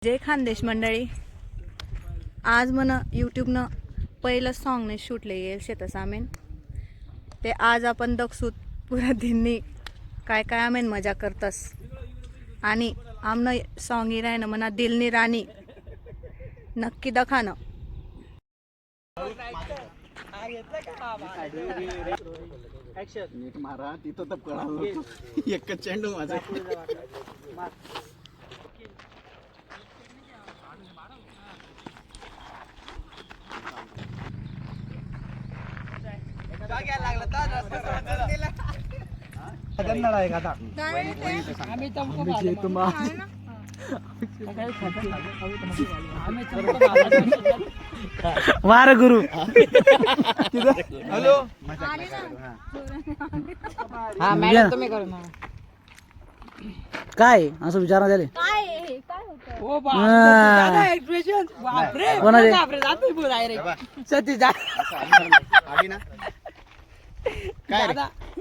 जय खानदेश मंडळी. आज मन यूट्यूबनं पहिलं सॉंगने शूटले येईल शेतसामेन ते आज आपण दक्षूत पुरा दिननी काय काय आमेन मजा करतस आणि आमनं सॉंग ही राहिनं म्हणा दिलनी राणी नक्की दखानं. नीट मारा तिथं तर कळालं एकच चेंडू माझा. वार गुरु हॅलो हा मॅडम तुम्ही करू ना. काय असं विचारण्यात आले काय रे?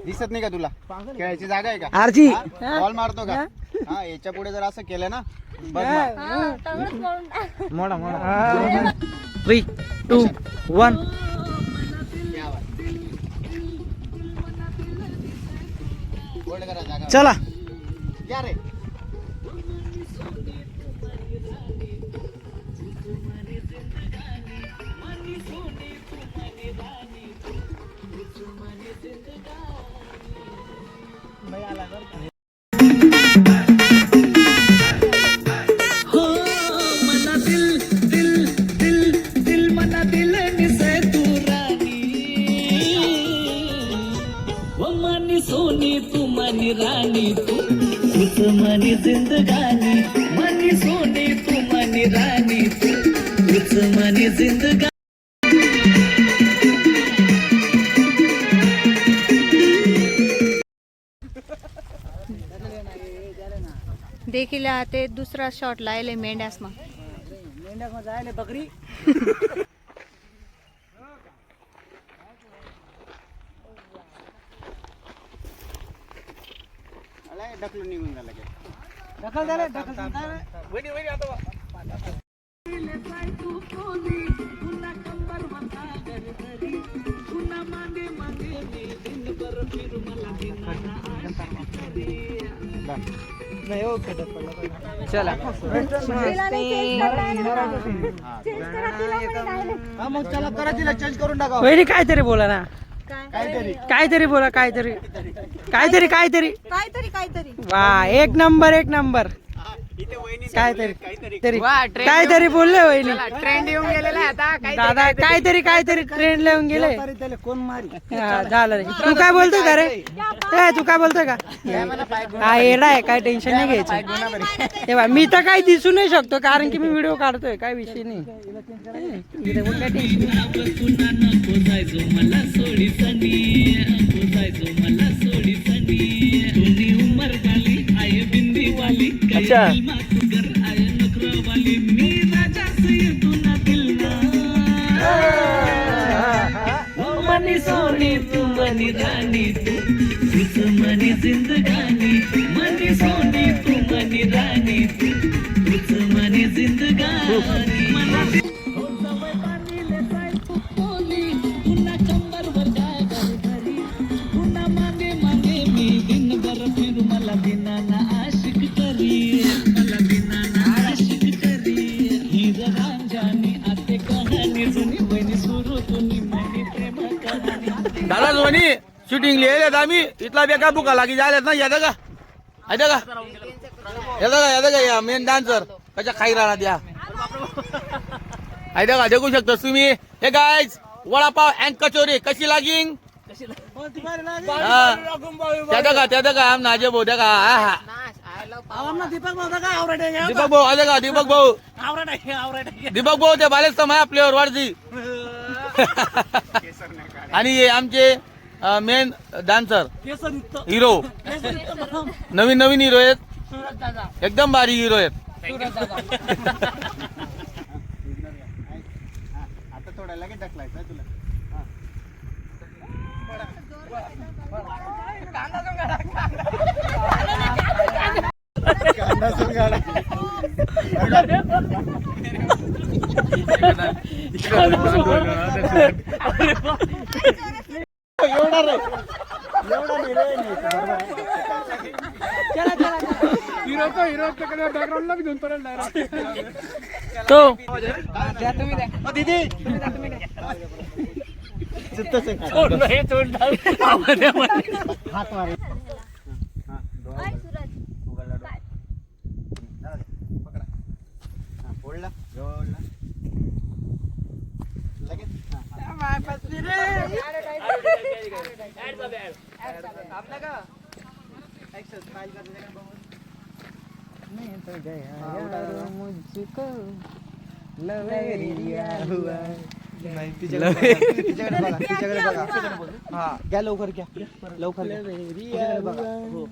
दिसत नाही का तुला खेळायची जागा आहे का? आरची बॉल मारतो का? हा याच्या पुढे जर असं केलं ना बघ मोडा मोडा. 3, 2, 1 बोल्ड करा जागा. चला. या रे सोनी तू मनी रानी तू मनी जिंदगानी मनी सोनी तू मनी रानी तू मनी जिंदगानी. देखील ते दुसरा शॉट लायले मेंढ्यास मग बकरी ढकलून निघून झालं की दखल झाले दखल चला मग चला करा तिला चेंज करून टाका. वहिनी काहीतरी बोला ना. काहीतरी बोला काहीतरी काहीतरी काहीतरी काहीतरी वा एक नंबर एक नंबर. काहीतरी काहीतरी बोलले वहिनी. ट्रेंड येऊन गेलेला आहे आता. दादा काहीतरी काहीतरी ट्रेंड लावून गेले. कोण मारी हा, झालं रे. तू काय बोलतोय का रे? तू काय बोलतोय का? हा येडा आहे काय टेन्शन नाही घ्यायचं. तेव्हा मी तर काही दिसू नाही शकतो कारण की मी व्हिडिओ काढतोय काय विषय नाही. काय टेन्शन अच्छा मनी सोनी तू मनी रानी तू मनी जिंदगानी मनी सोनी तू मनी रानी तू मनी जिंदगानी. पुन्हा कंबरवर जाय घरी पुन्हा मागे मागे मी दिनभर फिरू मला दिनाना आशिक करी मला दिनाना आशिक करी. हिर रांजानी आते कहाणी जुनी बहिणी सुरू तुम्ही मनी प्रेम कहाणी. दादा धोनी शूटिंग लिहिलेत आम्ही इथला बेकार बुका लागी जायला ना येतं का या मेन डान्सर कशा खाई राहणार द्या ऐका का देखू शकतो तुम्ही. हे गाईज वडापाव अँड कचोरी कशी लागिंग त्या का आम नाजे भाऊ त्या का दीपक भाऊ दीपक भाऊ ते बालेच तर माझ्या प्लेअर वाढती आणि हे आमचे मेन डान्सर हिरो नवीन नवीन हिरो आहेत एकदम भारी हिरो आहेत. आता थोडा लगेच ढकलायचं तुला. कांदा सोल गाडा. एवढा रे एवढा नाही रे नाही, बरोबर आहे. तो दीदी तसं करा. हात मारे. पकडा. हा, ओढला जवळ ओढला लगेच. हा, तिच्याकडे बघा, तिच्याकडे बघा. हा घ्या लवकर घ्या लवकर घ्या. तिच्याकडे बघा. हो.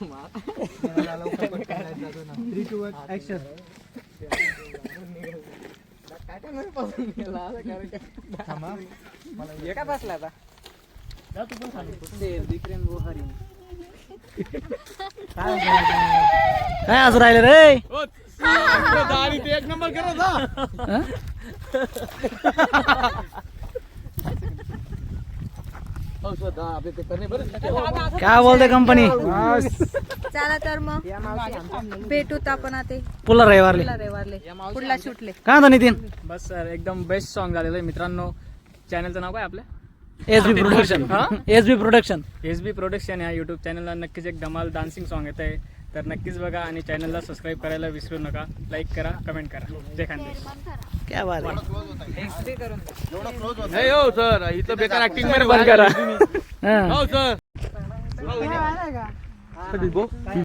लवकर पण काढायचं अजून. 3, 2, 1 ऍक्शन. एका बसला आता काय असं राहिलं रे एक नंबर करत हा. काय बोलते कंपनी चला तर मग भेटूत आपण आता पुला रविवारले रविवारले पुढला शूटले. काय म्हणता नितीन बस सर एकदम बेस्ट सॉन्ग झालेलं आहे मित्रांनो. चॅनलचं नाव काय आपलं SB production SB production SB production या यूट्यूब चॅनलला नक्कीच एक धमाल डान्सिंग सॉन्ग येत आहे. तर नक्कीच बघा आणि चॅनलला सबस्क्राईब करायला विसरू नका. लाईक करा, कमेंट करा. जय खानदेश. क्या बात आहे नाही हो सर इथं बेकार ऍक्टिंग बंद करा हो सर